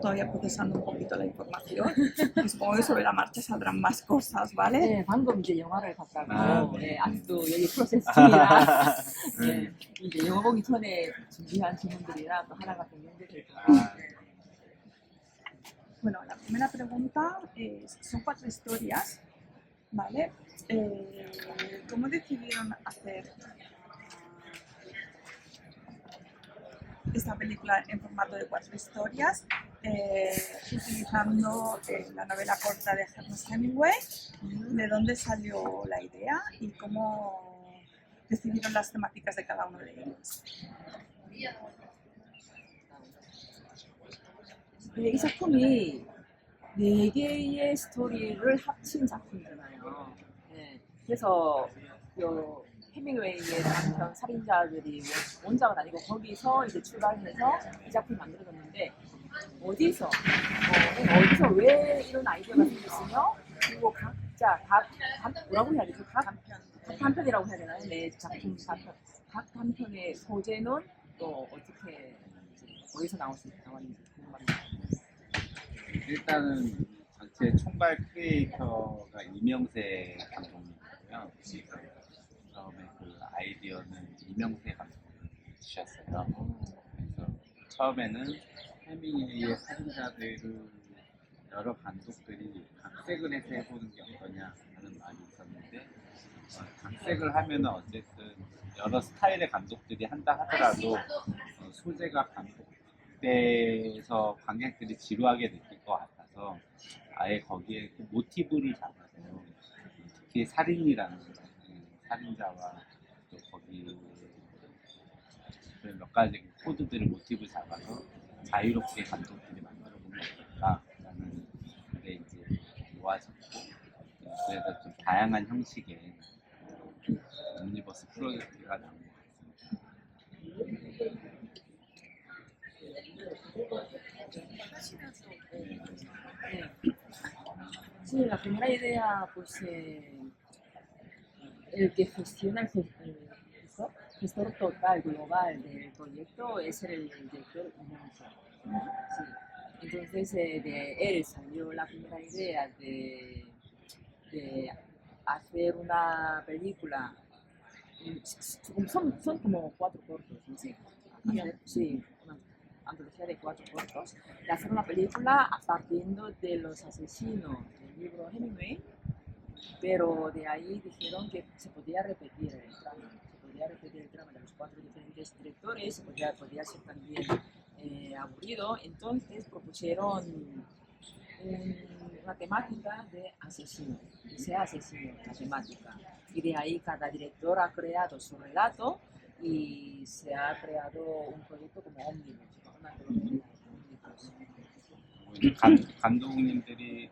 Todavía procesando un poquito la información y supongo que sobre la marcha saldrán más cosas, ¿vale? 네, 방금 이제 영화를 봤다고. 아, 네. 네. 아직도 여기 프로세스 중이라. 네, 이제 영화 보기 전에 준비한 질문들이라 또 하나가 변경될 거예요. Bueno, la primera pregunta es, son 4 historias, ¿vale? ¿Cómo decidieron hacer esta película en formato de 4 historias, utilizando la novela corta de Ernest Hemingway? ¿De dónde salió la idea y cómo decidieron las temáticas de cada uno de ellos? 네, 이 작품이 4개의 스토리를 합친 작품이잖아요. 네, 그래서 요 해밍웨이의 단편 살인자들이 원작은 아니고 거기서 이제 출발해서 이 작품이 만들어졌는데 어디서 왜 이런 아이디어가 생겼으며 그리고 각자 뭐라고 해야 되죠? 각 단편이라고 해야 되나요? 네, 작품 단편 각 단편의 소재는 또 어떻게 어디서 나왔는지 궁금합니다. 일단은 전체 총괄 크리에이터가 이명세 감독님이고요. 처음에 그 아이디어는 이명세 감독님이 주셨어요. 그래서 처음에는 해밍웨이의 살인자들을 여러 감독들이 각색을 해서 해보는 게 어떠냐 하는 말이 있었는데 각색을 하면은 어쨌든 여러 스타일의 감독들이 한다 하더라도 소재가 반복돼서 관객들이 지루하게 느낄 것 같아서 아예 거기에 그 모티브를 잡아서 특히 살인이라는 살인자와 또 거기 몇 가지 코드들을 모티브 잡아서 자유롭게 감독들이 만들어 보면 어떨까라는 게 이제 모아졌고 그래서 좀 다양한 형식의 옴니버스 프로젝트가 나온 것 Sí, la primera idea, pues el que gestiona el gestor total global del proyecto es el director Iñárritu. Sí. Entonces de él salió la primera idea de hacer una película. Son como 4 cortos, ¿no? Sí, una antología de 4 cortos. De hacer una película partiendo de los asesinos del libro Hemingway, pero de ahí dijeron que se podía repetir el drama de los 4 diferentes directores, podía ser también aburrido, entonces propusieron una temática de asesino, que sea asesino, la temática, y de ahí cada director ha creado su relato y se ha creado un proyecto como ómnibus, una antología ómnibus. 감독님들이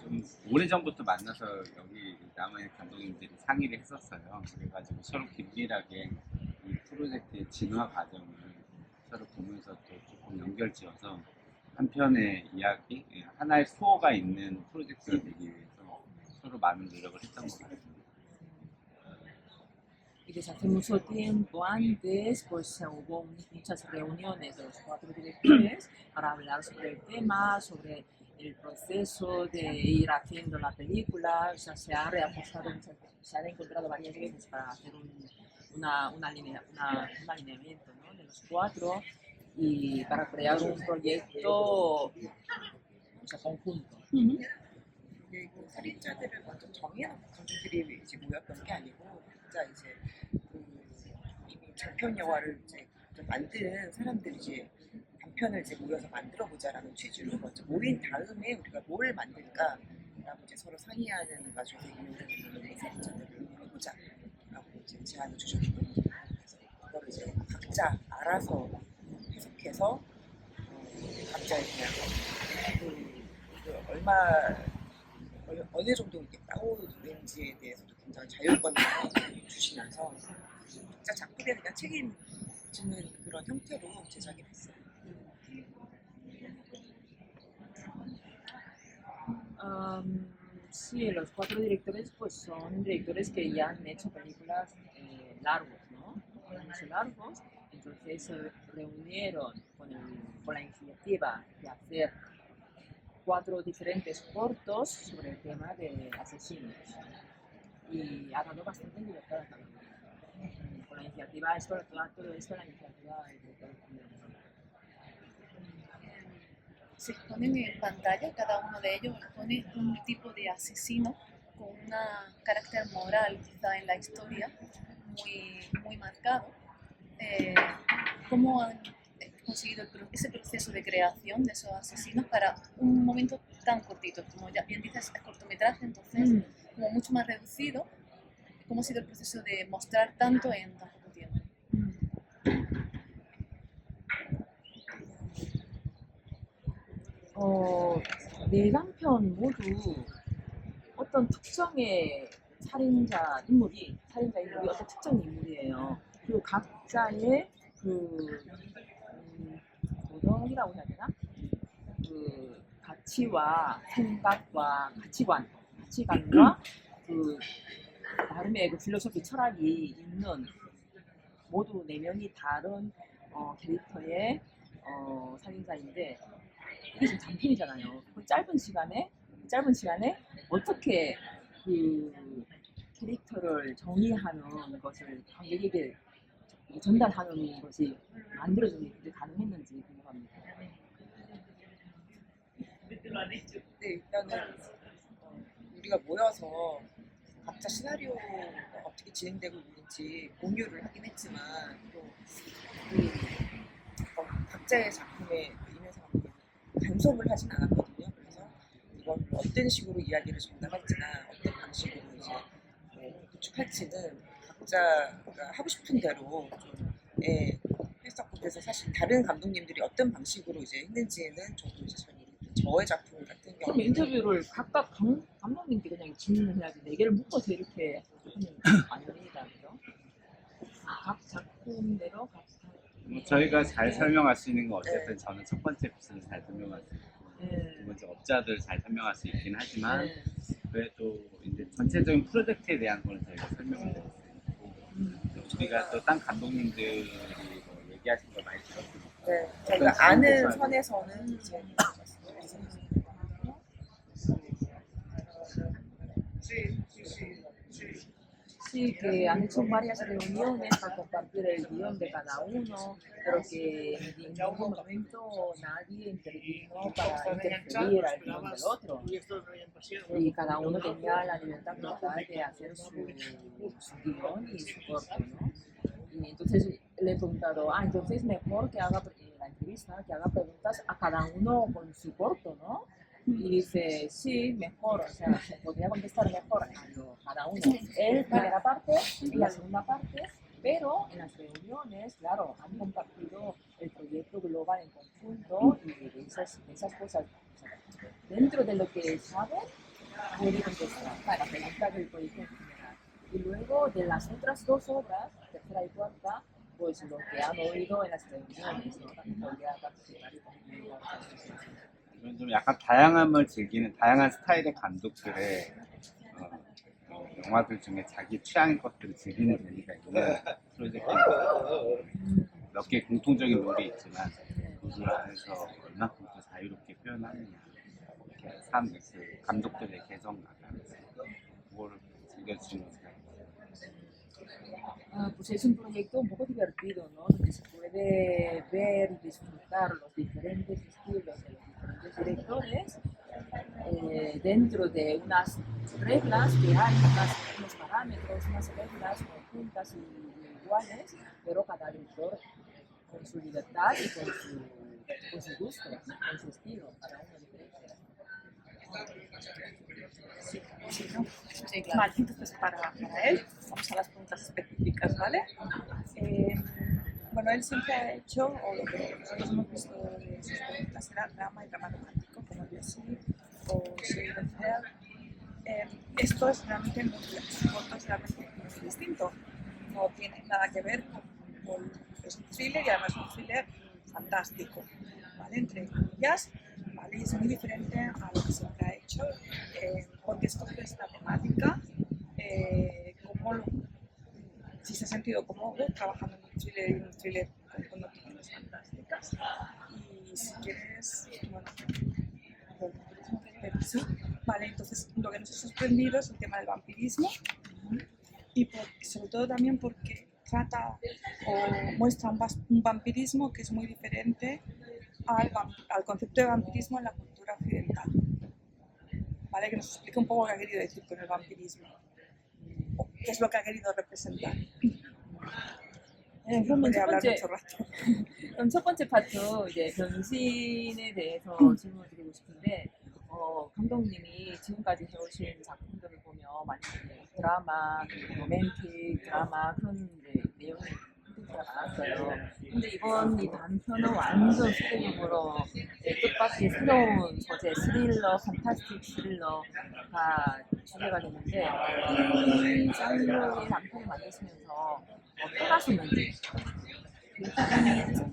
좀 오래전부터 만나서 여기 남한의 감독님들이 상의를 했었어요. 그래가지고 서로 긴밀하게 이 프로젝트의 진화 과정을 서로 보면서 또 조금 연결지어서 한 편의 이야기, 하나의 수호가 있는 프로젝트가 되기 위해서 서로 많은 노력을 했던 것 같습니다. Y desde hace mucho tiempo antes, pues hubo muchas reuniones de los 4 directores para hablar sobre el tema, sobre el proceso de ir haciendo la película. O sea, se ha reajustado, se han encontrado varias veces para hacer un alineamiento, ¿no? De los 4 y para crear un proyecto, o sea, conjunto. 그 살인자들을 먼저 정해놓고 감독들이 이제 모였던 게 아니고 진짜 이제 이미 장편 영화를 이제 만든 사람들이 이제 단편을 이제 모여서 만들어보자라는 취지로 먼저 모인 다음에 우리가 뭘 만들까라고 이제 서로 상의하는 과정에서 이명세 살인자들을 해보자라고 이제 제안을 주셨고 그래서 그거를 이제 각자 알아서 해석해서 각자의 그냥 얼마 어느 정도 이렇게 따오는지에 대해서도 굉장히 자율권을 주시면서 각자 작품에 그냥 책임지는 그런 형태로 제작이 됐어요. Sí, los cuatro directores pues son directores que ya han hecho películas largos, ¿no? Han hecho largos, entonces se reunieron con la iniciativa de hacer 4 diferentes cortos sobre el tema de asesinos y ha dado bastante libertad a cada uno. Con la iniciativa, todo esto, la iniciativa del director. Se ponen en pantalla, cada uno de ellos pone un tipo de asesino con un carácter moral quizá en la historia muy marcado. ¿Cómo han conseguido ese proceso de creación de esos asesinos para un momento tan cortito? Como ya bien dices, es cortometraje, entonces como mucho más reducido. ¿Cómo ha sido el proceso de mostrar tanto en tan poco tiempo? 네 장편 모두 어떤 특정의 살인자 인물이 어떤 특정 인물이에요. 그리고 각자의 도덕이라고 해야 되나? 그 가치와 생각과 가치관과 그 나름의 그 필로소피 철학이 있는 모두 4명이 다른 캐릭터의 살인자인데 이게 지금 장편이잖아요. 그 짧은 시간에 어떻게 그 캐릭터를 정의하는 것을 관객에게 전달하는 것이 만들어지는 게 가능했는지 궁금합니다. 네, 일단은 우리가 모여서 각자 시나리오가 어떻게 진행되고 있는지 공유를 하긴 했지만 또 각자의 작품에 임해서 간섭을 하진 않았거든요. 그래서 이걸 어떤 식으로 이야기를 전달할지나 어떤 방식으로 이제 구축할지는 각자가 하고 싶은 대로 좀 했었고, 그래서 사실 다른 감독님들이 어떤 방식으로 이제 했는지는 저도 이제 잘 모르겠어요. 저의 작품 같은 경우 그럼 인터뷰를 각각 감독님께 그냥 질문해야지 4개를 묶어서 이렇게 하는 아닙니다, 그죠? 각 작품대로 저희가 잘 설명할 수 있는 건 어쨌든 저는 첫 번째 부분을 잘 설명할 수 있고 두 번째 업자들 잘 설명할 수 있긴 하지만 그래도 이제 전체적인 프로젝트에 대한 거는 저희가 설명을 드릴 수 있고 우리가 또 딴 감독님들이 뭐 얘기하신 걸 많이 들었으니까 네, 저희가 아는 선에서는 이제 Sí, que han hecho varias reuniones para compartir el guión de cada uno, pero que en ningún momento nadie intervino para interferir al guión del otro. Y cada uno tenía la libertad total de hacer su guión y su corto, ¿no? Y entonces le he preguntado, entonces mejor que haga la entrevista, que haga preguntas a cada uno con su corto, ¿no? Y dice, sí, mejor, o sea, se podría contestar mejor a cada uno. Él, primera parte, y la segunda parte, pero en las reuniones, claro, han compartido el proyecto global en conjunto y de esas cosas, o sea, dentro de lo que saben, puede contestar la pregunta del proyecto en general. Y luego de las otras 2 obras, tercera y cuarta, pues lo que han oído en las reuniones, ¿no? También podría participar y contribuir. 이건 좀 약간 다양함을 즐기는 다양한 스타일의 감독들의 영화들 중에 자기 취향의 것들을 즐기는 재미가 있는 프로젝트입니다. 몇 개 공통적인 룰이 있지만 그들 안에서 얼마큼 더 자유롭게 표현하느냐 이렇게 감독들의 개성나가면서 그거를 즐겨주시는 스타일. Pues es un proyecto un poco divertido, ¿no? Donde se puede ver y disfrutar los diferentes estilos de los diferentes directores dentro de unas reglas que hay, unos parámetros, unas reglas conjuntas y iguales, pero cada director con su libertad y con su gusto, con su estilo, cada uno diferente. Sí, ¿no? Sí, claro. Vale, entonces para él, vamos a las preguntas específicas, ¿vale? Bueno, él siempre ha hecho, o lo que nosotros hemos visto de sus películas era drama y drama romántico, como Jessie o Shade of Hell. Esto es realmente su corto es realmente muy distinto. No tiene nada que ver es un thriller y además un thriller fantástico, ¿vale? Entre comillas, ¿vale? Y es muy diferente a lo que siempre ha hecho, porque escoge esta temática, si se ha sentido cómodo trabajando en un thriller con noticias fantásticas. Y si quieres, bueno, vale, entonces lo que nos ha sorprendido es el tema del vampirismo y sobre todo también porque trata o muestra un vampirismo que es muy diferente al concepto de vampirismo en la cultura occidental. ¿Vale? Que nos explique un poco qué ha querido decir con el vampirismo, o qué es lo que ha querido representar. 네, 그러면 podría hablar mucho rato. 그럼 첫 번째 파트 이제 변신에 대해서 질문을 드리고 싶은데 감독님이 지금까지 해오신 작품들을 보면 많이 이제 드라마, 로맨틱 드라마 그런 이제 내용이 콘텐츠가 많았어요. 근데 이번 이 단편은 완전 소대적으로 뜻밖의 새로운 소재, 스릴러, 판타스틱 스릴러가 주제가 됐는데 이 장르의 단편을 만드시면서 편하셨는지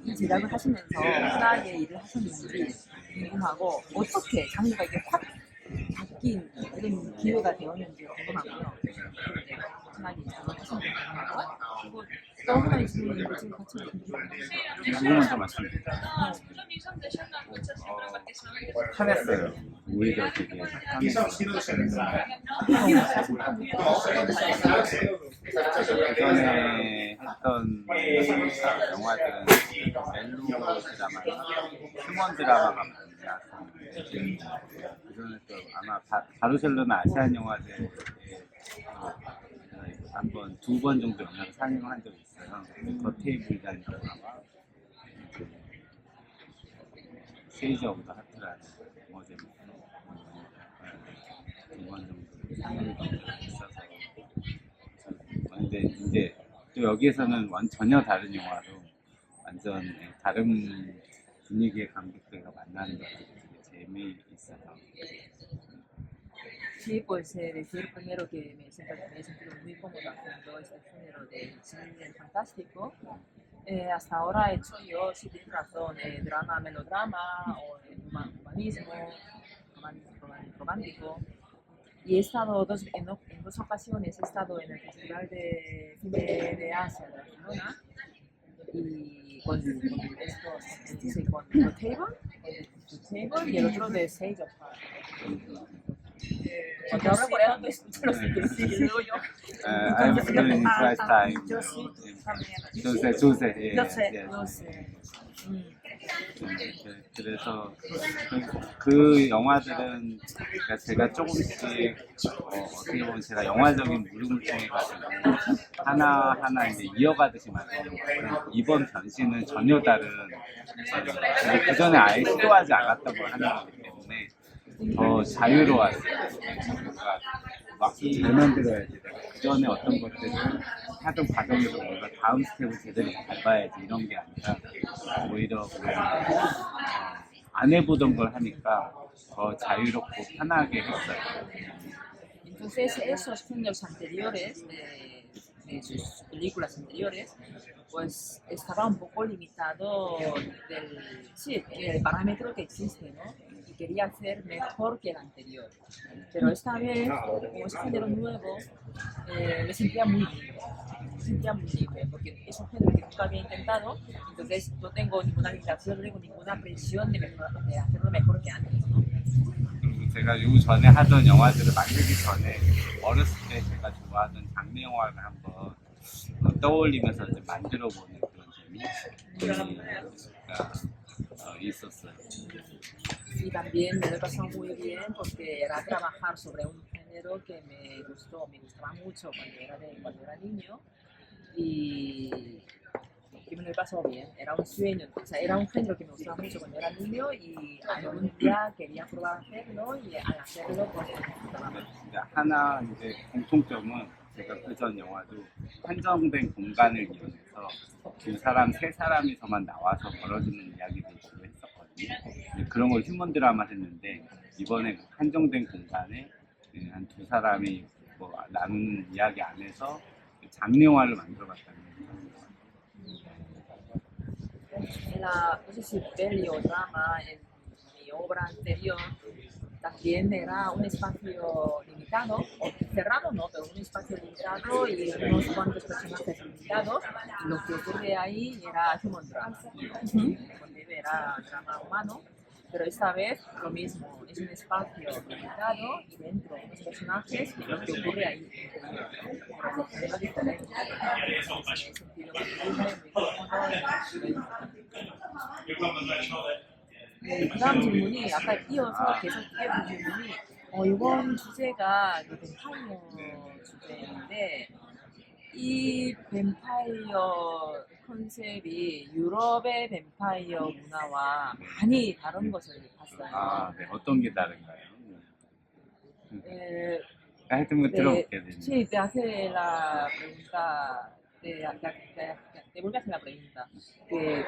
이 제작을 하시면서 편하게 일을 하셨는지 궁금하고 어떻게 장르가 이게 확 바뀐 이런 기회가 되었는지 궁금하고요. 편하게 작업을 하셨는지 궁금하고 그리고 또 하나의 질문이 지금 같이 누구 먼저 말씀드릴까요? 편했어요. 오히려 되게 그전에 했던 영화들은 멜로 드라마나 휴먼 드라마가 많이 나왔었는데 그전에 또 아마 바르셀로나 아시안 영화제에 한번 2번 정도 영화를 상영한 적이 있어요. 더 테이블이라는 영화가 세이지 오브 더 하트라는 영화 제목 2번 정도 상영이 있어서 근데 이제 또 여기에서는 전혀 다른 영화로 완전 다른 분위기의 관객들과 만나는 것들이 되게 재미있어서 Sí, pues decía el primero que me he sentido muy cómodo haciendo este género de cine fantástico. Hasta ahora he hecho yo, si tienes razón, drama, melodrama o humanismo, romántico. Y he estado en dos ocasiones, he estado en el Festival de Cine de Asia de Barcelona y con The Table y el otro de Sage of Heart. Cuando hablo coreano escucho los luego yo. I'm feeling first time. Yo sí, también. 조세, 예. Yo sé. 그래서 그 영화들은 그러니까 제가 조금씩 어떻게 보면 제가 영화적인 물음을 통해 가지고 하나하나 이제 이어가듯이 만드는 거고요. 이번 변신은 전혀 다른 그 전에 아예 시도하지 않았던 걸 하는 거기 때문에 더 자유로웠어요. 그러니까 막 잘 만들어야 돼. 그 전에 어떤 것들을 하던 과정에서 뭔가 다음 스텝을 제대로 밟아야지 이런 게 아니라 오히려 안 해보던 걸 하니까 더 자유롭고 편하게 했어요. Entonces esos géneros anteriores de sus películas anteriores pues estaba un poco limitado del parámetro que existe, ¿no? Y quería hacer mejor que el anterior. Pero esta vez, como es género nuevo, me sentía muy libre, porque es un género que nunca había intentado, entonces no tengo ninguna limitación, no tengo ninguna presión de hacerlo mejor que antes, ¿no? 제가 요 전에 하던 영화들을 만들기 전에 어렸을 때 제가 좋아하던 장르 영화를 한번 떠올리면서 이제 만들어보는 그런 재미가 있었어요. Y también me lo he pasado muy bien porque era trabajar sobre un género que me gustaba mucho cuando era niño y me lo he pasado bien, era un sueño, o sea, era un género que me gustaba mucho cuando era niño y algún día quería probar a hacerlo y al hacerlo pues 하나 이제 공통점은 제가 그전 영화도 한정된 공간을 이용해서 세 사람이서만 나와서 벌어지는 이야기를 주로 했었거든요. 그런 걸 휴먼 드라마를 했는데 이번에 한정된 공간에 한 두 사람이 뭐 나누는 이야기 안에서 장르 영화를 만들어봤다는 거예요. No sé si peli o drama en mi obra anterior también era un espacio limitado, o cerrado no, pero un espacio limitado y unos cuantos personajes limitados. Lo que ocurre ahí era human drama, donde era drama humano, pero esta vez lo mismo, es un espacio limitado y dentro los personajes lo que ocurre ahí. Pero es muy diferente, en ese sentido muy libre, muy cómodo. 네, 그 다음 질문이 아까 이어서 계속 해본 질문이 이번 주제가 그 뱀파이어 주제인데 이 뱀파이어 컨셉이 유럽의 뱀파이어 문화와 많이 다른 것을 봤어요. 네. 어떤 게 다른가요? 예, 하여튼 뭐 들어볼게요. sí, te hace la pregunta, te vuelve a hacer la pregunta, que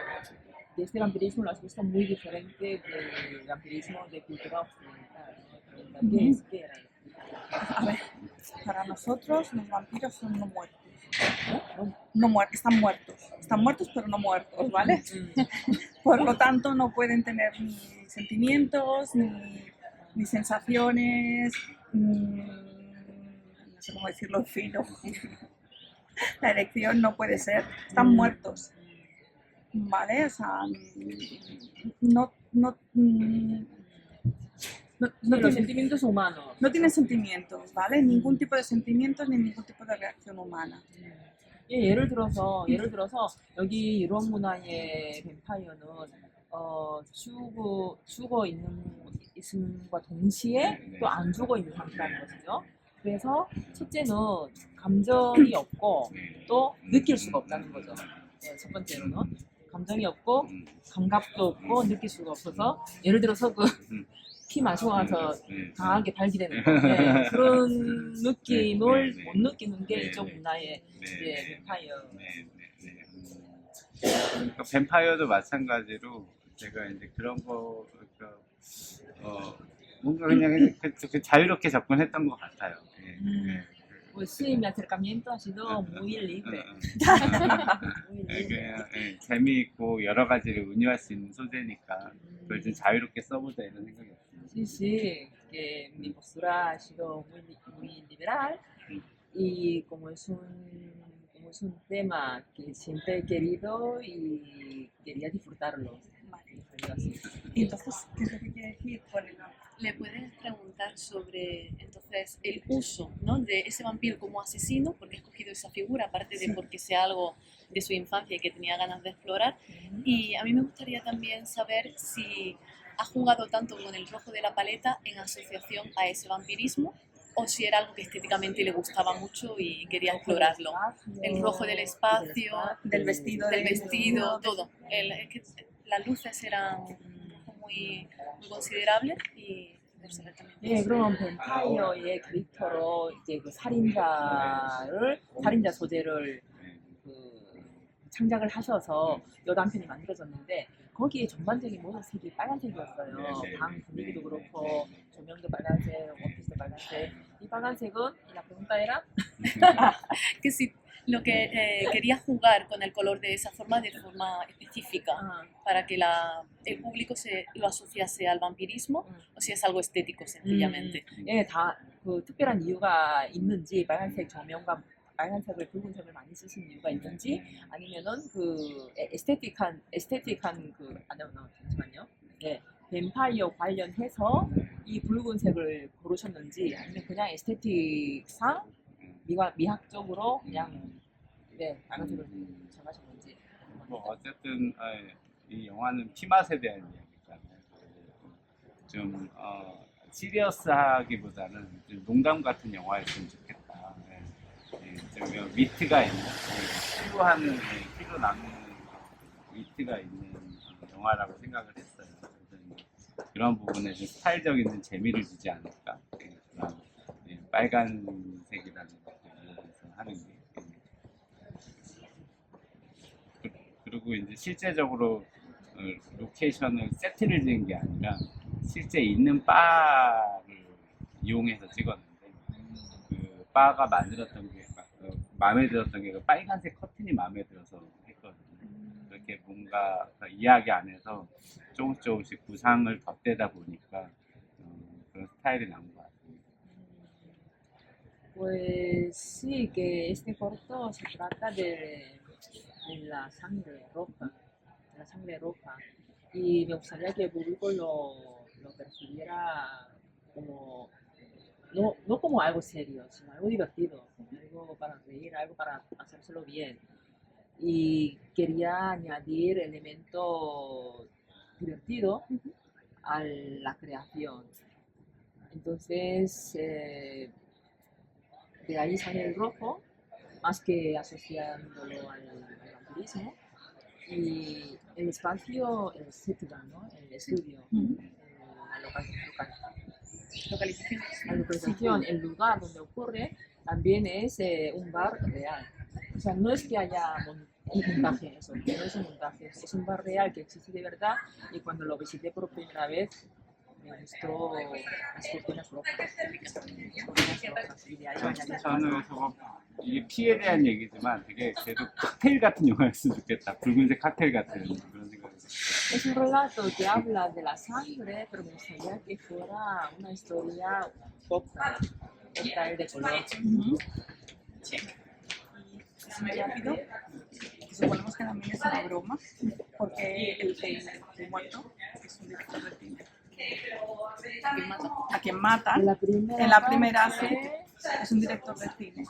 de este vampirismo lo has visto muy diferente del vampirismo de cultura occidental, ¿no? ¿Qué es? ¿Qué era? A ver, para nosotros los vampiros son no muertos. No muertos, están muertos. Están muertos pero no muertos, ¿vale? Por lo tanto no pueden tener ni sentimientos, ni sensaciones, no sé cómo decirlo, filo. La erección no puede ser. Están muertos. ¿Vale? O sea, no Los tienen, sentimientos humanos. no tienen sentimientos, ¿vale? Ningún tipo de sentimientos ni ningún tipo de reacción humana. 예, 예를 들어서 여기 유럽 문화의 뱀파이어는 죽어 있음과 동시에 또 안 죽어 있는 상태라는 것이죠. 그래서 첫째는 감정이 없고 또 느낄 수가 없다는 거죠. 네, 첫 번째로는 감정이 없고 감각도 없고 느낄 수가 없어서 예를 들어서 피 마시고 나서 강하게 발기되는 거 네, 그런 느낌을 못 느끼는 게 이쪽 문화의 이제 뱀파이어. 그러니까 뱀파이어도 마찬가지로 제가 이제 그런 거 뭔가 그냥 자유롭게 접근했던 것 같아요. Pues sí, mi acercamiento ha sido muy libre. muy libre. 그냥 재미있고 여러 가지를 운용할 수 있는 소재니까 그걸 좀 자유롭게 써보자 이런 생각이었어요. Sí, sí, que mi postura ha sido muy liberal y como es un tema que siempre he querido y quería disfrutarlo. Salió así. Y entonces, ¿qué es lo que quiere decir con el Le puedes preguntar sobre entonces el uso, ¿no? De ese vampiro como asesino, porque he escogido esa figura, aparte de porque sea algo de su infancia y que tenía ganas de explorar. Y a mí me gustaría también saber si ha jugado tanto con el rojo de la paleta en asociación a ese vampirismo o si era algo que estéticamente le gustaba mucho y quería explorarlo. El rojo del espacio, del vestido, todo. Es que las luces eran muy considerables y saber también. 예, 그럼 뱀파이어의 캐릭터로 이제 그 살인자 소재를 창작을 하셔서 여단편이 만들어졌는데 거기에 전반적인 모든 색이 빨간색이었어요. 방 분위기도 그렇고 조명도 빨간색, 원피스도 빨간색. 이 빨간색은 la pregunta era que si lo que quería jugar con el color de esa forma, de forma específica, para que el público lo asociase al vampirismo, o si es algo estético sencillamente. 예, 다 그 특별한 이유가 있는지 빨간색 조명과 빨간색을 붉은색을 많이 쓰신 이유가 있는지 아니면은 그 에스테틱한 그 잠시만요. 네, 뱀파이어 관련해서 이 붉은색을 고르셨는지 아니면 그냥 에스테틱상 미학적으로 그냥 네 빨간색을 정하셨는지. 뭐 어쨌든 이 영화는 피맛에 대한 이야기잖아요. 좀 시리어스하기보다는 좀 농담 같은 영화였으면 좋겠다. 좀 위트가 있는 피로 남는 위트가 있는 영화라고 생각을 했어요. 그래서 그런 부분에 좀 스타일적인 재미를 주지 않을까. 그런 빨간색이라는 것을 이용해서 하는 게. 그리고 이제 실제적으로 로케이션을 세트를 지은 게 아니라 실제 있는 바를 이용해서 찍었는데 그 바가 만들었던 게 마음에 들었던 게 그 빨간색 커튼이 마음에 들어서 했거든요. 그렇게 뭔가 이야기 안에서 조금씩 구상을 덧대다 보니까 그런 스타일이 나온 것 같아요. Pues sí, que este corto se trata de la sangre roja, de la sangre roja. Y me gustaría que el público lo percibiera como, no como algo serio, sino algo divertido, algo para reír, algo para hacérselo bien. Y quería añadir elementos divertidos a la creación. Entonces, de ahí sale el rojo, más que asociándolo al vampirismo. Y el espacio, el setting, ¿no? El estudio, la localización, el lugar donde ocurre, también es un bar real. O sea, no es que haya un montaje, eso, que no es un montaje, es un bar real que existe de verdad y cuando lo visité por primera vez me gustó las cortinas rojas. Y de ahí añadí 저는 그래서 이게 피에 대한 얘기지만 되게 그래도 칵테일 같은 영화였으면 좋겠다. 붉은색 칵테일 같은 그런 생각이 들었어요. Es un relato que habla de la sangre, pero me gustaría que fuera una historia cóctel de color. Muy rápido. Suponemos que también es una broma, porque el muerto es un director de cine. A quien mata, En en la primera parte, es un director de cine.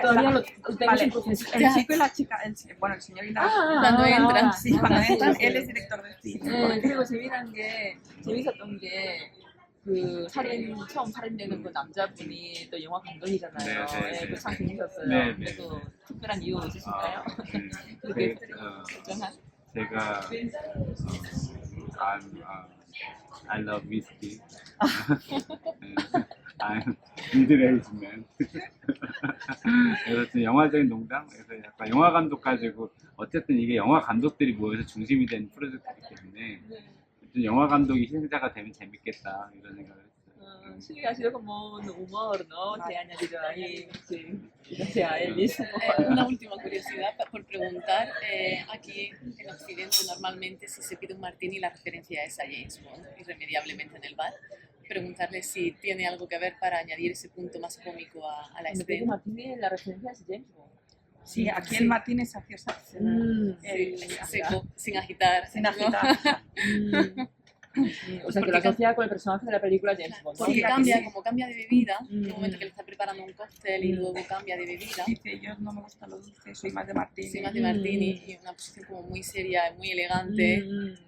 todavía lo tengo Vale, en proceso. el chico y la chica, bueno, el señor y la Cuando entran, sí, cuando entran, sí. él es director de cine. 그리고 재밌었던 게 그 처음 살인되는 그 남자분이 또 영화 감독이잖아요. 네, 네, 네. 그거 참 재밌었어요. 네, 네. 그래도 특별한 이유 있으신가요? 네, 그렇게 결정한? 제가 I love whiskey. I'm middle-aged man. 그래서 좀 영화적인 농담? 그래서 약간 영화 감독 가지고 어쨌든 이게 영화 감독들이 모여서 중심이 된 프로젝트이기 때문에 좀 영화 감독이 희생자가 되면 재밌겠다 이런 생각을 했어요. Sí, ha sido como un humor, ¿no? Que ha añadido ahí, sí, gracias a él mismo. Una última curiosidad por preguntar. Aquí en Occidente normalmente si se pide un martini la referencia es a James Bond, irremediablemente en el bar. Preguntarle si tiene algo que ver para añadir ese punto más cómico a la Cuando Pedro escena. Martínez, la referencia es James Bond. Sí, aquí el Martínez se hacía Sí, seco, sin agitar. sin ¿no? agitar. O sea, que lo asocia con el personaje de la película James Bond. ¿no? Porque Sí, aquí cambia, sí. como cambia de bebida, Mm. en un momento que le está preparando un cóctel y luego cambia de bebida, Dice, yo no me gustan los dulces, soy más de Martínez. sí, más de martini y una posición como muy seria, muy elegante.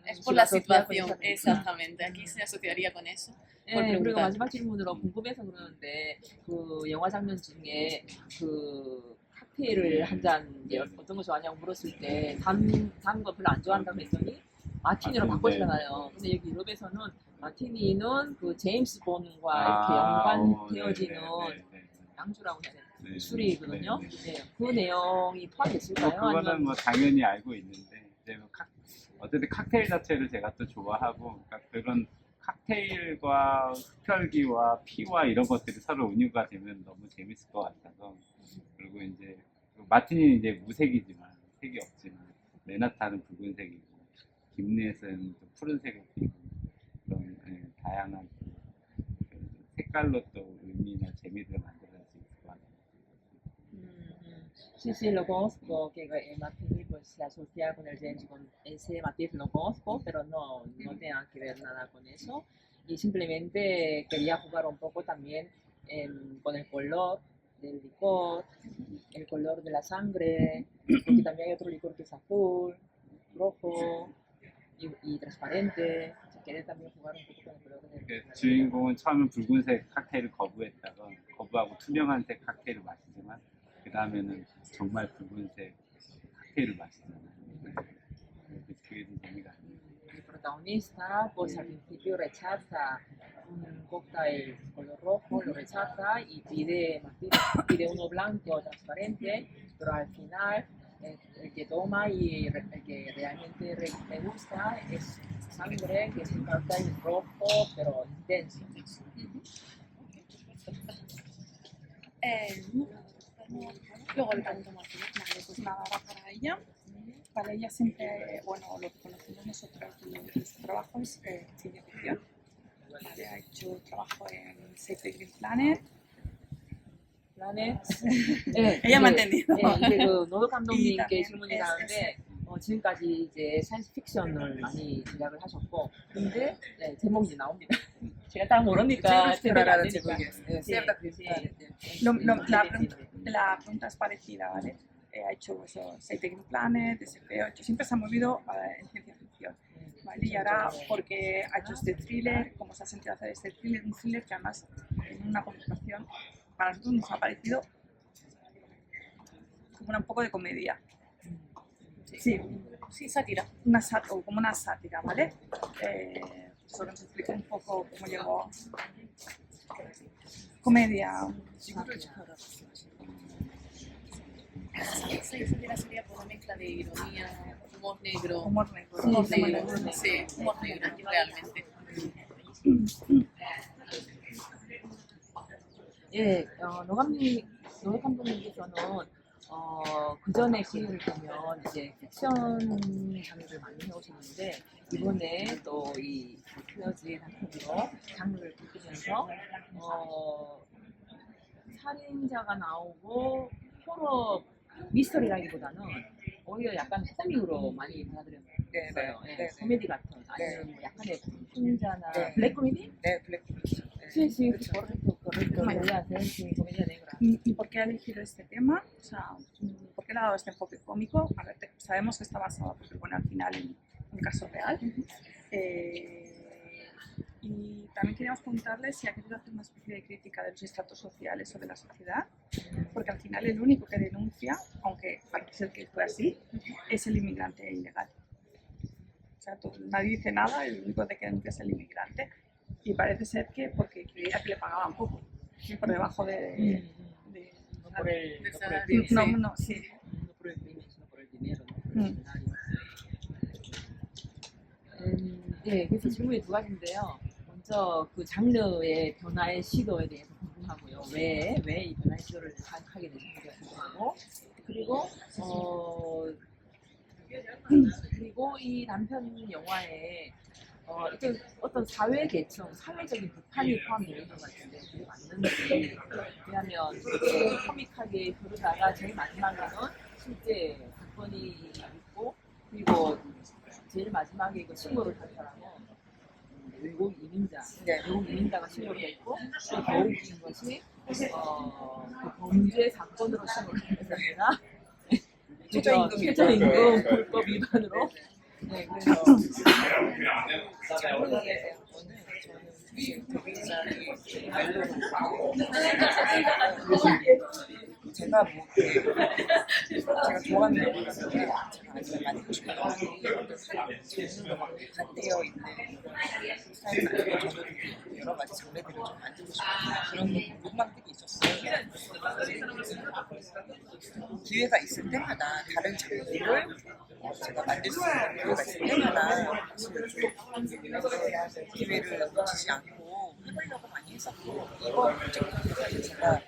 Es por Sí, la lo asocia con situación, esa película. exactamente. Aquí se asociaría con eso. por 그리고 preguntar. 마지막 질문으로 궁금해서 그러는데 그 영화 장면 중에 그 칵테일을 한 잔 어떤 거 좋아하냐고 물었을 때 단 거 별로 안 좋아한다고 했더니 마티니로 바꿔주잖아요. 근데 여기 유럽에서는 마티니는 그 제임스 본과 이렇게 연관되어지는 양주라고 해야 되나? 술이거든요. 네. 그 내용이 포함됐을까요? 그거는 아니면 뭐 당연히 알고 있는데 이제 뭐 어쨌든 칵테일 자체를 제가 또 좋아하고 그러니까 그런 칵테일과 흡혈귀와 피와 이런 것들이 서로 은유가 되면 너무 재밌을 것 같아서 그리고 이제 마티니는 이제 무색이지만 색이 없지만 레나타는 붉은색이고 김넷은 또 푸른색을 띠고 그런 다양한 색깔로 또 의미나 재미를 만들어낼 수 있을 것 같아요. Sí, sí, lo conozco, que el martini pues se asocia con el James Bond. Ese matiz lo conozco, pero no tiene que ver nada con eso. Y simplemente quería jugar un poco también con el color del licor, el color de la sangre, porque también hay otro licor que es azul, rojo y transparente. Si quieres también jugar un poco con el color del 주인공은 처음엔 붉은색 칵테일을 거부하고 투명한색 칵테일을 마시지만 그 다음에는 정말 붉은색 칵테일을 마시잖아요. 그게 좀 재미가 아니에요. El protagonista, pues al principio rechaza un cóctel color rojo, lo rechaza y pide uno blanco transparente, pero al final el que toma y el que realmente le gusta es sangre que se encanta en rojo, pero intenso. Luego le pregunto más. Vale, pues nada, ahora para ella. Para ella siempre, bueno, lo que conocemos nosotros de su trabajo es ciencia ficción. Vale, ha hecho trabajo en Save the Green Planet. ella me ha entendido. 이제 그 노드 감독님께 también 질문이 나는데 지금까지 이제 사이언스 픽션을 많이 제작을 하셨고, 근데 네, 제목이 이제 나옵니다. 제가 딱 모르니까 제대로 안 되니까. La pregunta es parecida, ¿vale? Ha hecho eso, Save the Green Planet, SF8, siempre se ha movido en ciencia ficción. ¿Vale? Y ahora, porque ha hecho este thriller, cómo se ha sentido hacer este thriller, un thriller que además en una conversación para nosotros nos ha parecido como un poco de comedia. Sí, Sí, sátira. o como una sátira, ¿vale? Solo nos explica un poco cómo llegó. Comedia. Sí, sátira sería por una mezcla de ironía, humor negro. Humor negro. Sí, humor negro, realmente. 예, 노드 감독님께서는 그 전에 기회를 되면 이제 픽션 장르를 많이 해오셨는데 이번에 또 이 클러지의 단편으로 장르를 바꾸면서 살인자가 나오고 호러 미스터리라기보다는 오히려 약간 코믹으로 많이 받아들였어요. 네, 코미디 같은 아니면 뭐 약간의 풍자나 블랙 코미디? 네, 블랙 코미디. Sí, sí, correcto, podría ser, sí, comedia negra. ¿Y por qué ha elegido este tema? O sea, ¿por qué le ha dado este enfoque cómico? A ver, sabemos que está basado, porque bueno, al final en un caso real. Y también queríamos preguntarle si ha querido hacer una especie de crítica de los estratos sociales o de la sociedad, porque al final el único que denuncia, aunque parece ser que fue así, es el inmigrante ilegal. O sea, nadie dice nada, el único que denuncia es el inmigrante. Y parece ser que porque creía que le pagaban poco, por debajo de No por el salario, crimen, no, sí. no por el crimen, sino por el dinero, ¿no? Por el escenario. 네, 그래서 질문이 두 가지인데요. 먼저 그 장르의 변화의 시도에 대해서 궁금하고요. 왜 이 변화의 시도를 하게 되는지가 궁금하고, 그리고 이 단편 영화에 어떤 사회 계층, 사회적인 비판이 포함되어 있는 것 같은데 그게 맞는지. 왜냐하면 코믹하게 부르다가 제일 마지막에는 실제 사건이 있고, 그리고 제일 마지막에 그 신고를 한 사람은 외국 이민자가 신고를 했고, 또 더 웃긴 것이 그 범죄 사건으로 신고를 했습니다. 최저임금 불법 위반으로. 네, 그래서 장르에 대한 거는 저는 굉장히 별로로 제가 뭐 제가 좋아하는 영화라든지 제가 아니면 만들고 싶은 영화들이 장르로 막 한되어 있는 스타일은 아니고 저는 여러 가지 장르들을 좀 만들고 싶은 그런 욕망들이 있었어요. 기회가 있을 때마다 다른 장르를 제가 만들 수 있는 기회가 있을 때마다 기회를 놓치지 않고 해보려고 많이 했었고, 이번 프로젝트에서 제가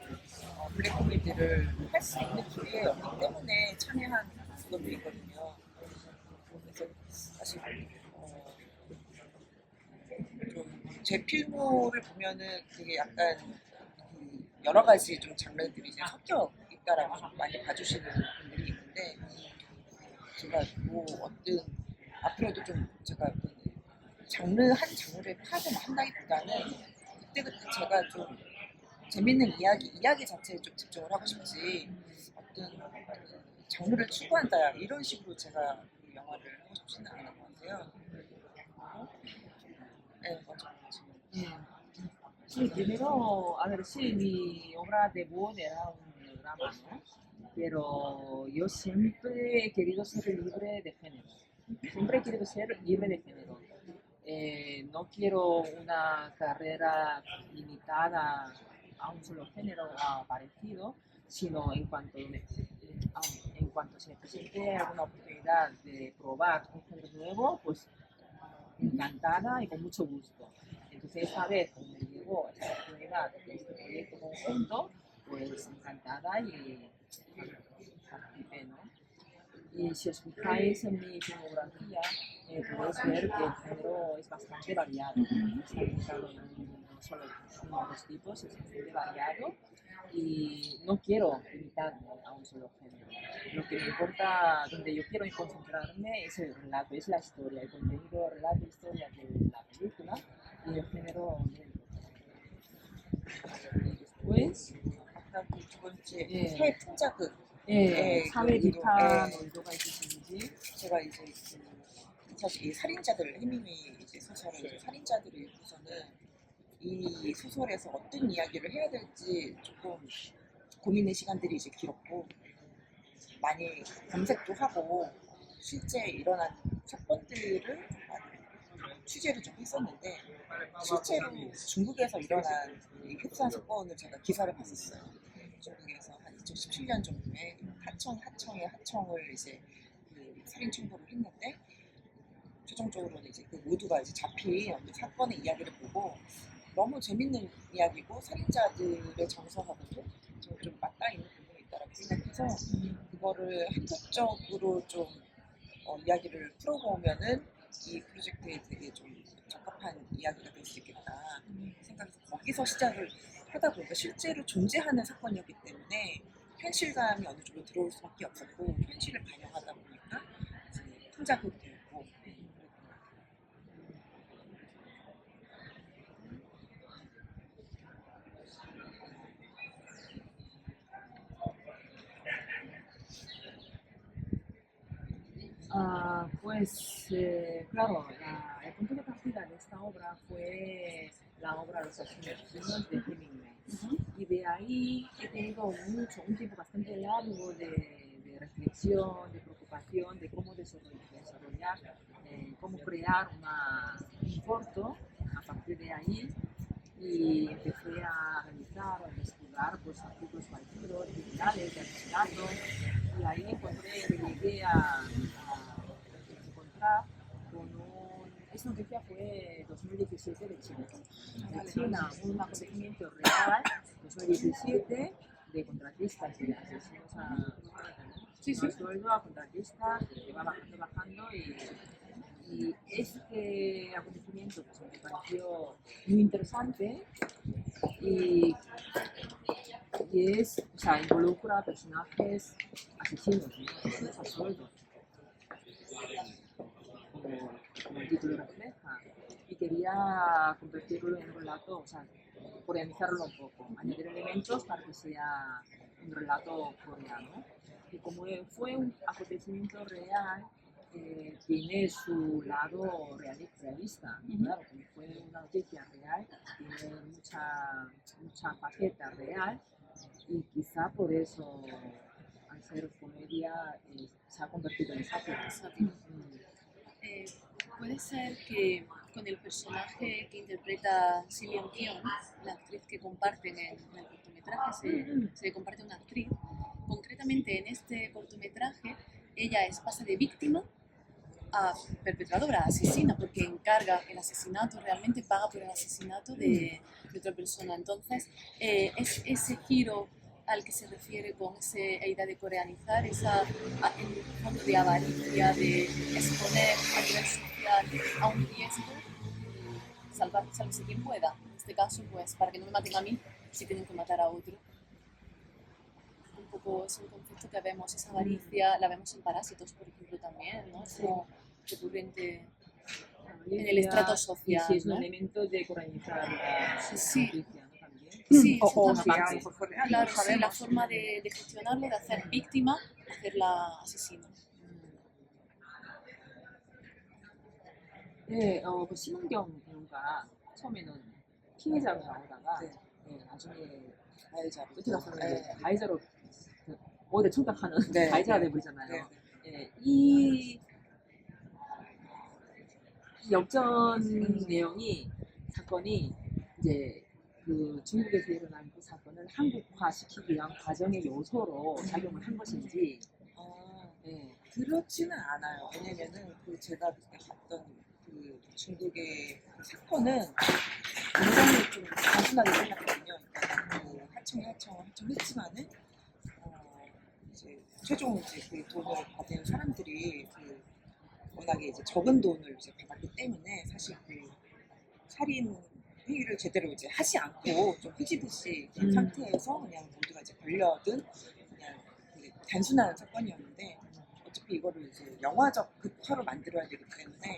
블랙 코미디를 할 수 있는 기회였기 때문에 참여한 것들이거든요. 그래서 사실 좀 제 필모를 보면은 되게 약간 여러 가지 좀 장르들이 이제 섞여 있다라고 좀 많이 봐주시는 분들이 있는데, 제가 뭐 어떤 앞으로도 좀 제가 장르 한 장르를 파고한다기보다는 그때그때 제가 좀 재밌는 이야기 자체에 좀 집중을 하고 싶지, 어떤 장르를 추구한다 이런 식으로 제가 영화를 하고 싶지는 않은 것 같아요. 네, 맞아요. Sí, primero, a ver, sí, mi obra debut era un drama, ¿no? Pero yo siempre he querido ser libre de género. Siempre he querido ser libre de género. No quiero una carrera limitada a un solo género parecido, sino en cuanto cuanto se presente alguna oportunidad de probar un género nuevo, pues encantada y con mucho gusto. Entonces esta vez, cuando me llegó esta oportunidad de este proyecto conjunto, pues encantada y participé, ¿no? Y si os fijáis en mi filmografía, podéis ver que el género es bastante variado. No está limitado en no solo uno o dos tipos, es bastante variado y no quiero limitarme a un solo género. Lo que me importa, donde yo quiero concentrarme es el relato, es la historia, el contenido, relato, historia de la película y el género dentro. Y después, 아까 그 두 번째 예. 사회 풍자극 사회 그 비판 예. 의도가 있으신지 제가 이제 사실 이 살인자들 해밍웨이 이제 소설을 이제 살인자들을 읽고서는 이 소설에서 어떤 이야기를 해야 될지 조금 고민의 시간들이 이제 길었고 많이 검색도 하고 실제 일어난 사건들을 취재를 좀 했었는데 실제로 중국에서 일어난 이 흡사 사건을 제가 기사를 봤었어요. 중국에서 한 2017년 정도에 하청의 하청을 이제 그 살인 청구를 했는데 최종적으로는 이제 그 모두가 이제 잡힌 어떤 사건의 이야기를 보고 너무 재밌는 이야기고 살인자들의 정서하고도 좀 맞닿아 있는 부분이 있다고 생각해서 그거를 한국적으로 좀 이야기를 풀어보면은 이 프로젝트에 되게 좀 적합한 이야기가 될 수 있겠다 생각해서 거기서 시작을 하다 보니까 실제로 존재하는 사건이었기 때문에 현실감이 어느 정도 들어올 수밖에 없었고 현실을 반영하다 보니까 이제 풍자극이 되었고 Pues claro, el punto de partida de esta obra fue la obra Los asesinos de Hemingway. Y de ahí he tenido un tiempo bastante largo de reflexión, de preocupación, de cómo desarrollar, cómo crear un corto a partir de ahí. Y empecé a realizar, a investigar pues, artículos parecidos, criminales, de asesinatos, y ahí llegué a encontrar con esta noticia fue 2017 de China. De China, un acontecimiento real, 2017, de contratistas y de asesinos a sueldo, a contratistas, que va bajando y este acontecimiento pues, me pareció muy interesante y es, o sea, involucra a personajes asesinos, ¿no? Asesinos a sueldo, como el título refleja. Y quería convertirlo en un relato, o sea, coreanizarlo un poco, añadir elementos para que sea un relato coreano. Y como fue un acontecimiento real, tiene su lado realista, claro, como fue una noticia real, tiene mucha faceta real y quizá por eso, al ser comedia, se ha convertido en sátira. Puede ser que con el personaje que interpreta Cillian Dion, la actriz que comparten en el cortometraje, se comparte una actriz. Concretamente en este cortometraje, ella pasa de víctima a perpetradora, asesina, porque encarga el asesinato, realmente paga por el asesinato de otra persona. Entonces, es ese giro al que se refiere con esa idea de coreanizar, en el fondo de avaricia, de exponer a nivel social a un riesgo, sálvese quien pueda. En este caso, pues, para que no me maten a mí, si tienen que matar a otro. Un poco es un concepto que vemos, esa avaricia, la vemos en Parásitos, por ejemplo, también, ¿no? Es como recurrente en el estrato social. Y sí, es ¿no? un elemento de coreanizar la Sí. noticia, ¿no? También. Sí, o eso si también. a lo mejor fue real, Claro, no sí, sabemos. la forma de gestionarlo, de hacer víctima, hacerla asesino. 네, 그 신은경 배우가 처음에는 피해자로 나오다가 네. 나중에 가해자로 끝에 가서는 네. 이제 가해자로 오히려 청탁하는 네, 가해자가 네. 돼버리잖아요. 네. 이 역전 내용이 사건이 이제 그 중국에서 일어난 그 사건을 한국화시키기 위한 과정의 요소로 작용을 한 것인지 예. 그렇지는 않아요. 왜냐면은 그 제가 그때 봤던 그 중국의 그 사건은 굉장히 좀 단순하게 끝났거든요. 그러니까 그 하청했지만은 이제 최종 이제 그 돈을 받은 사람들이 그 워낙에 이제 적은 돈을 이제 받았기 때문에 사실 그 살인 행위를 제대로 이제 하지 않고 좀 흐지부지 된 상태에서 그냥 모두가 이제 걸려든 그냥 되게 단순한 사건이었는데 어차피 이거를 이제 영화적 극화로 만들어야 되기 때문에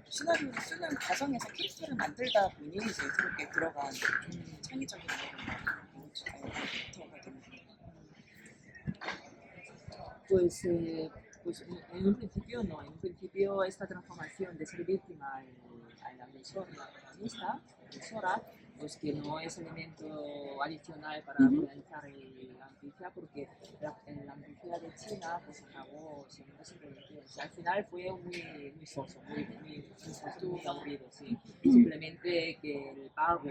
시나리오를 쓰는 과정에서 캐릭터를 만들다 보니 이제 새롭게 들어간 좀 창의적인 캐릭터가 됩니다. Pues, pues en un principio no, en un principio esta transformación de ser víctima al agresor, la protagonista, agresora, pues que no es elemento adicional para realizar la noticia, porque la noticia de China pues acabó siendo simplemente, o sea, al final fue muy soso, muy soso, muy aburrido, sí. Simplemente que el pago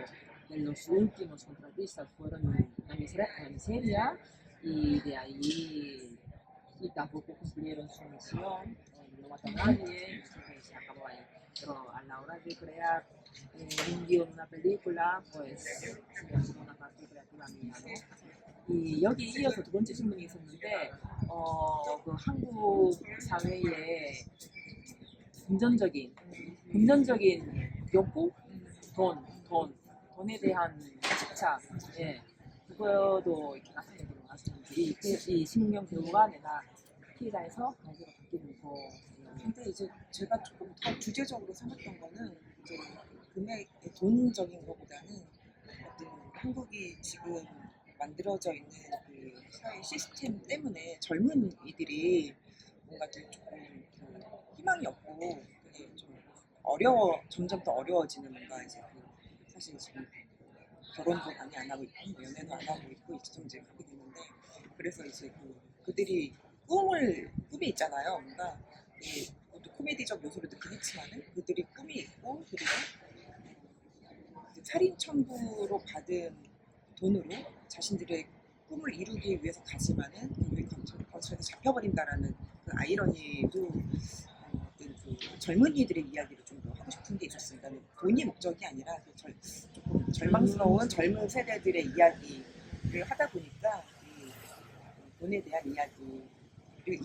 de los últimos contratistas fueron una miseria y de ahí y tampoco cumplieron su misión, no mataron a nadie, entonces se acabó ahí. Pero a la hora de crear un guión, una película, pues sí ha sido una parte creativa mía, ¿no? 이 여기 이어서 두 번째 질문이 있었는데, 그 한국 사회의 금전적인 욕구, 돈에 대한 집착, 예, 그거도 이렇게 나타내는 것 같습니다. 이 신은경 배우가 내가 피해자에서 관계가 바뀌는 거. 근데 이제 제가 조금 더 주제적으로 생각한 거는 이제 금액 돈적인 것보다는 어떤 한국이 지금 만들어져 있는 그 사회 시스템 때문에 젊은 이들이 뭔가 좀 조금 그 희망이 없고 그게 좀 점점 더 어려워지는 뭔가 이제 그 사실 지금 결혼도 많이 안 하고 있고 연애도 안 하고 있고 이제 그렇게 되는데 그래서 이제 그들이 꿈이 있잖아요. 뭔가 또 코미디적 요소를 넣긴 했지만은 그들이 꿈이 있고 그리고 살인 청구로 받은 돈으로 자신들의 꿈을 이루기 위해서 가지만은 결국에 경찰에서 잡혀버린다라는 그 아이러니도 어떤 그 젊은이들의 이야기를 좀 더 하고 싶은 게 있었습니다. 돈이 목적이 아니라 조금 절망스러운 젊은 세대들의 이야기를 하다 보니까 이 돈에 대한 이야기를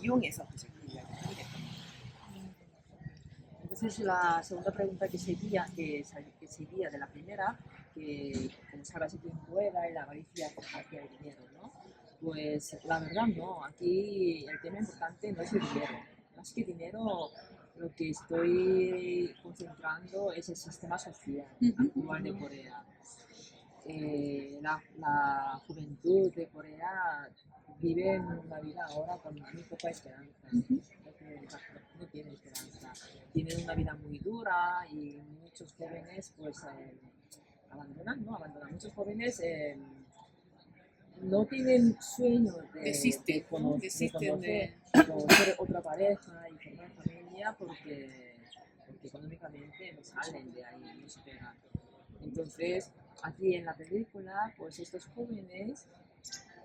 이용해서 이제 그 이야기를 하게 됐습니다. Entonces la segunda pregunta que seguía de la primera, que como sálvase quien pueda y la avaricia hacia el dinero, ¿no? Pues la verdad no, aquí el tema importante no es el dinero, más que dinero lo que estoy concentrando es el sistema social actual de Corea. La juventud de Corea vive en una vida ahora con muy poca esperanza. No tiene esperanza. Tienen una vida muy dura y muchos jóvenes pues abandonan. Muchos jóvenes no tienen sueño de conocer otra pareja y formar familia porque económicamente no salen de ahí, no se pegan. Entonces, aquí en la película, pues estos jóvenes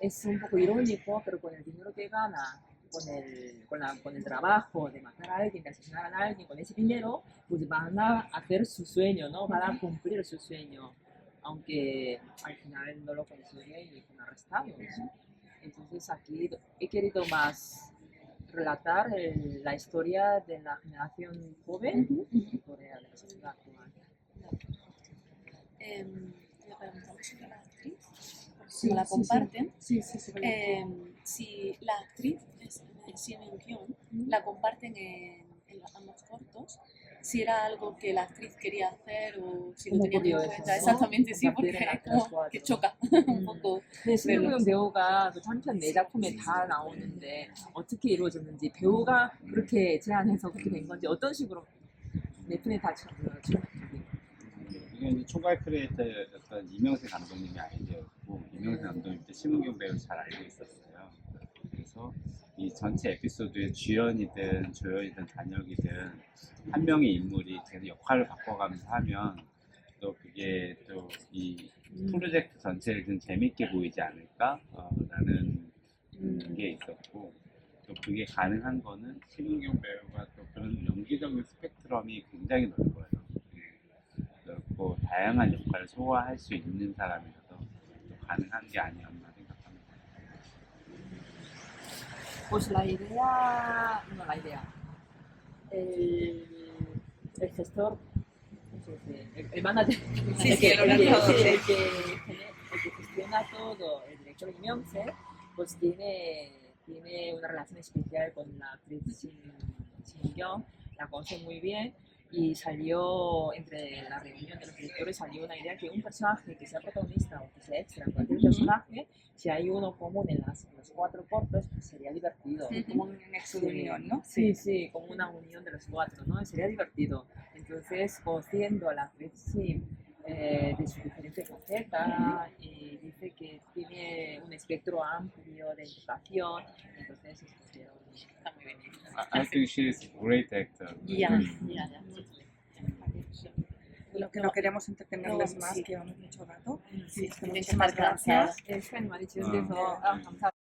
es un poco irónico, pero con el dinero que gana, con el trabajo de matar a alguien, de asesinar a alguien, con ese dinero, pues van a hacer su sueño, ¿no? Van a cumplir su sueño, aunque al final no lo consiguen y son arrestados. Entonces aquí he querido más relatar la historia de la generación joven de Corea, de la sociedad actual. Le preguntamos sobre la actriz, si la comparten. Sí. Si la actriz es Shin-Hyun, la comparten en ambos cortos, si era algo que la actriz quería hacer o si lo tenían en cuenta. ¿no? exactamente, sí, porque es como que choca un poco. 근데 신은경 배우가 그 한편 네 작품에 다 나오는데 어떻게 이루어졌는지 배우가 그렇게 제안해서 그렇게 된 건지 어떤 식으로 넷플에 다 이게 총괄 크리에이터였던 이명세 감독님의 아이디어였고 이명세 감독님 때 신은경 배우 잘 알고 있었어요. 그래서 이 전체 에피소드의 주연이든 조연이든 단역이든 한 명의 인물이 계속 역할을 바꿔가면서 하면 또 그게 또 이 프로젝트 전체를 좀 재밌게 보이지 않을까? 라는 게 있었고 또 그게 가능한 거는 심은경 배우가 또 그런 연기적인 스펙트럼이 굉장히 넓어요. 넓고 다양한 역할을 소화할 수 있는 사람이라서 또 가능한 게 아니었나 생각합니다. Pues la idea, no la idea, el gestor, ¿cómo se dice? El manager, Sí, el sí, que, el organizador, sí. el que gestiona todo, el director de Beyoncé, pues tiene una relación especial con la actriz Shin Young, la conoce muy bien y salió entre la reunión de los directores salió una idea que un personaje que sea protagonista o que sea extra, cualquier personaje, si hay uno común en los 4 cortos, pues sería divertido. Sí, como un nexo de unión, ¿no? Sí, sí, como una unión de los 4, ¿no? Sería divertido. Entonces, conociendo a la actriz Sim, de su diferente faceta, y dice que tiene un espectro amplio de interpretación, entonces escogieron. Está muy bien. I think she is a great actor. Ya. Lo que no queremos entretenerles No, más, sí. que llevamos mucho rato. Sí, Muchísimas gracias. gracias. 시간이 많이 아, 지연돼서 네. 감사합니다.